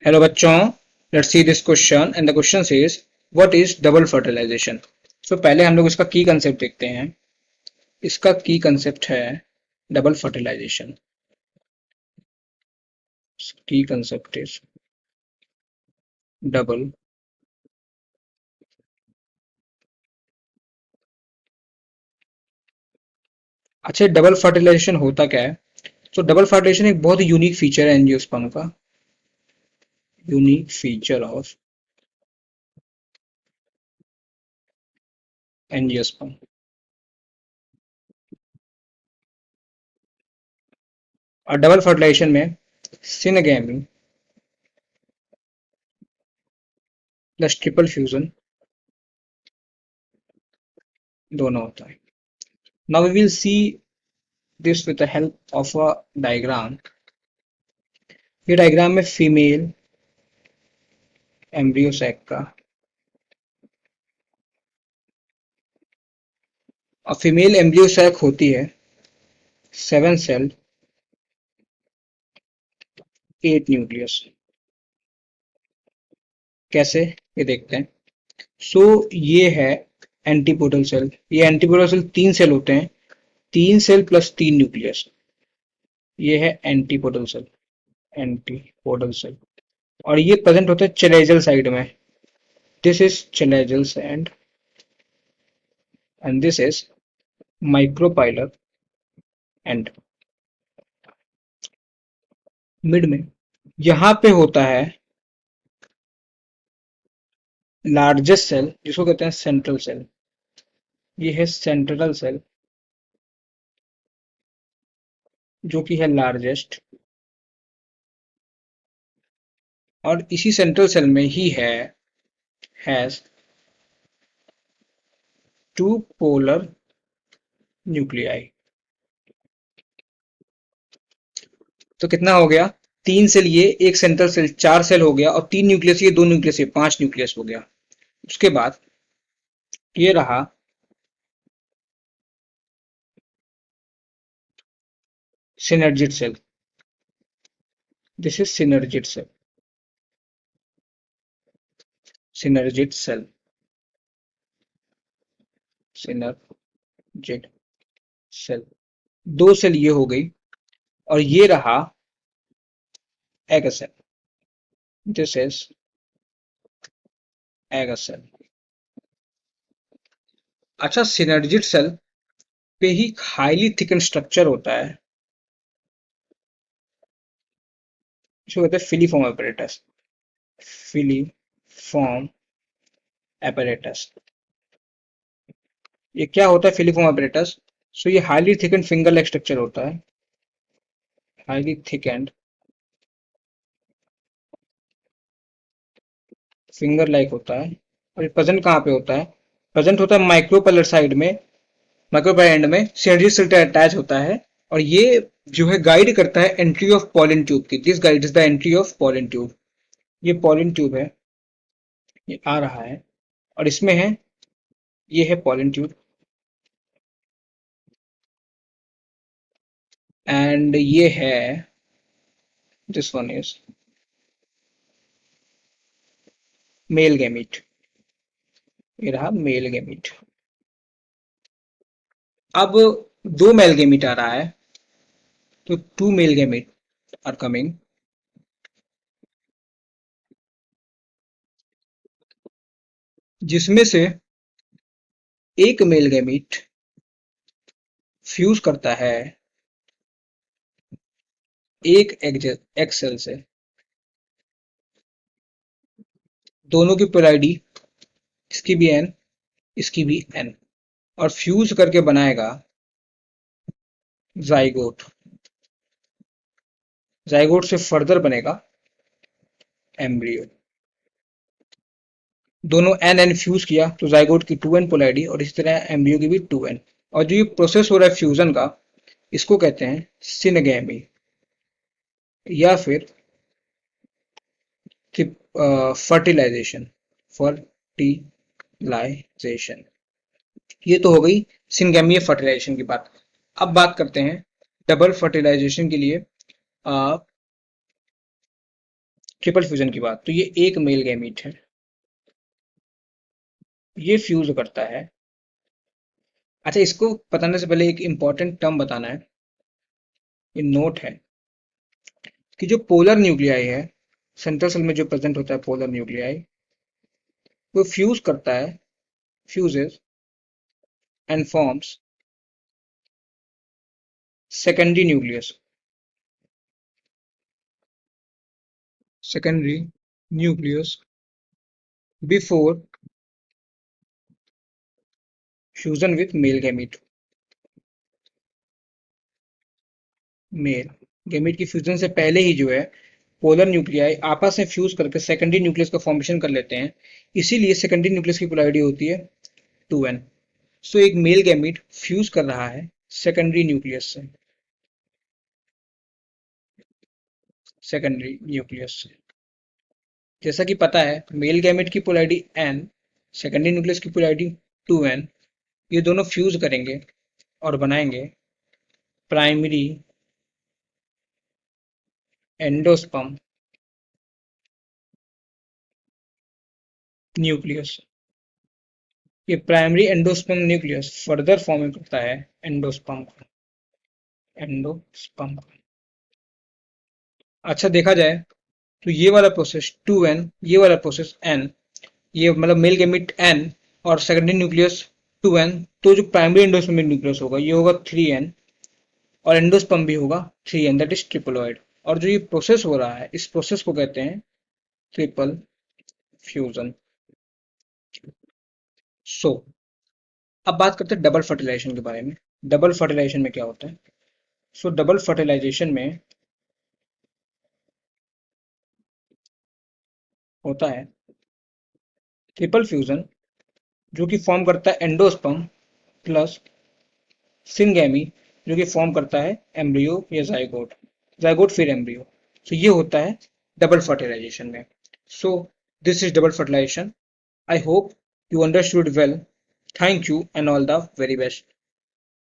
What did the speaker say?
Hello बच्चों, let's see this question and the question says what is double fertilization. So पहले हम लोग इसका की कंसेप्ट देखते हैं. इसका की कंसेप्ट है double fertilization. Key concept is double. अच्छा, डबल फर्टिलाइजेशन होता क्या है? तो डबल फर्टिलाइजेशन एक बहुत ही यूनिक फीचर है एंजियोस्पर्म का. Unique feature of angiosperm. और डबल फर्टिलाइजेशन में सिनगैमी प्लस ट्रिपल फ्यूजन दोनों होता है. Now we will see this with the help of a diagram. ये डायग्राम में फीमेल एम्ब्रियो सैक का और फीमेल एम्ब्रियो सैक होती है 7 सेल 8 न्यूक्लियस. कैसे, ये देखते हैं. सो ये है एंटीपोडल सेल. ये एंटीपोडल सेल 3 सेल होते हैं. 3 सेल प्लस 3 न्यूक्लियस. ये है एंटीपोडल सेल. Antipodal cell. और ये प्रेजेंट होते हैं चलेजल साइड में. This is चलेजल and this is micropylar and mid में यहाँ पे होता है लार्जेस्ट सेल जिसको कहते हैं सेंट्रल सेल. ये है सेंट्रल सेल जो कि है लार्जेस्ट. और इसी सेंट्रल सेल में ही हैज टू पोलर न्यूक्लियाई. तो कितना हो गया? 3 सेल ये, एक सेंट्रल सेल, 4 सेल हो गया. और 3 न्यूक्लियस ये, 2 न्यूक्लियस ये, 5 न्यूक्लियस हो गया. उसके बाद ये रहा synergid cell. This is synergid cell. Synergid cell. Synergid cell. 2 cell ये हो गई. और ये रहा egg cell. This is egg cell. अच्छा, सिनर्जिड सेल पे ही हाईली थिकन स्ट्रक्चर होता है जो कहते हैं फिलीफॉर्म एपरेटस. Filiform apparatus. ये क्या होता है फिलीफॉर्म एपरेटस? सो ये highly thicken finger like structure होता है. हाईली थिकेंड फिंगर लाइक होता है. और ये प्रेजेंट कहाँ पे होता है? प्रेजेंट होता है माइक्रोपैलर साइड में. माइक्रोपैलर एंड में सिनर्जी सेल अटैच होता है. और ये जो है गाइड करता है एंट्री ऑफ पॉलन ट्यूब की. This guides the entry of pollen tube. ये पॉलन ट्यूब है. ये आ रहा है और इसमें है, ये है पॉलन ट्यूब. एंड ये है, this one is male gamete. ये रहा मेल गैमीट. अब 2 मेल गैमीट आ रहा है. तो 2 मेल गैमीट आर कमिंग. जिसमें से एक मेल गैमीट फ्यूज करता है एक एग सेल से. दोनों की पोलैरिटी, इसकी भी एन, इसकी भी एन. और फ्यूज करके बनाएगा जाइगोट. जाइगोट से फर्दर बनेगा एम्ब्रियो. दोनों एन एन फ्यूज किया तो जाइगोट की 2n पोलैरिटी और इसी तरह एम्ब्रियो की भी 2n. और जो ये प्रोसेस हो रहा है फ्यूजन का, इसको कहते हैं सिनगैमी या फिर फर्टिलाइजेशन. फर्टिलाइजेशन. ये तो हो गई सिनगैमी फर्टिलाइजेशन की बात. अब बात करते हैं डबल फर्टिलाइजेशन के लिए ट्रिपल फ्यूजन की बात, तो ये एक मेल गैमीट है, ये फ्यूज करता है। अच्छा, इसको बताने से पहले एक इंपॉर्टेंट टर्म बताना है, ये नोट है कि जो पोलर न्यूक्लियाई है, सेंट्रल सेल में जो प्रेजेंट होता है पोलर न्यूक्लियाई, वो फ्यूज करता है, fuses and forms secondary nucleus, secondary nucleus before fusion with male gamete. Male gamete की फ्यूजन से पहले ही जो है पोलर न्यूक्लियाई आपस में फ्यूज करके सेकेंडरी न्यूक्लियस का फॉर्मेशन कर लेते हैं, इसीलिए सेकेंडरी न्यूक्लियस की पोलैरिटी होती है 2n। सो एक मेल गैमीट फ्यूज कर रहा है सेकेंडरी न्यूक्लियस से, सेकेंडरी न्यूक्लियस से। जैसा कि पता है मेल गैमेट की पोलैरिटी n, सेकेंडरी न्यूक्लियस की पोलैरिटी 2n, ये दोनों फ्यूज करेंगे और बनाएंगे प्राइमरी एंडोस्पर्म न्यूक्लियस। ये primary endosperm nucleus further form करता है एंडोस्पर्म को, एंडोस्पर्म को। अच्छा, देखा जाए तो ये वाला प्रोसेस 2n, ये वाला प्रोसेस n, ये मतलब मेल गैमेट n और सेकेंडरी न्यूक्लियस 2n, तो जो प्राइमरी एंडोस्पर्म न्यूक्लियस होगा ये होगा 3n, और एंडोस्पर्म भी होगा 3n, दैट इज ट्रिपलोइड। और जो ये प्रोसेस हो रहा है, इस प्रोसेस को कहते हैं ट्रिपल फ्यूजन। सो अब बात करते हैं डबल फर्टिलाइजेशन के बारे में। डबल फर्टिलाइजेशन में क्या होता है? सो डबल फर्टिलाइजेशन में होता है ट्रिपल फ्यूजन, जो कि फॉर्म करता है एंडोस्पर्म प्लस सिंगैमी, जो कि फॉर्म करता है एम्ब्रियो या जाइगोट, जाइगोट फिर एम्ब्रियो। तो ये होता है डबल फर्टिलाइजेशन में। So this is double fertilization. I hope you understood well. Thank you and all the very best.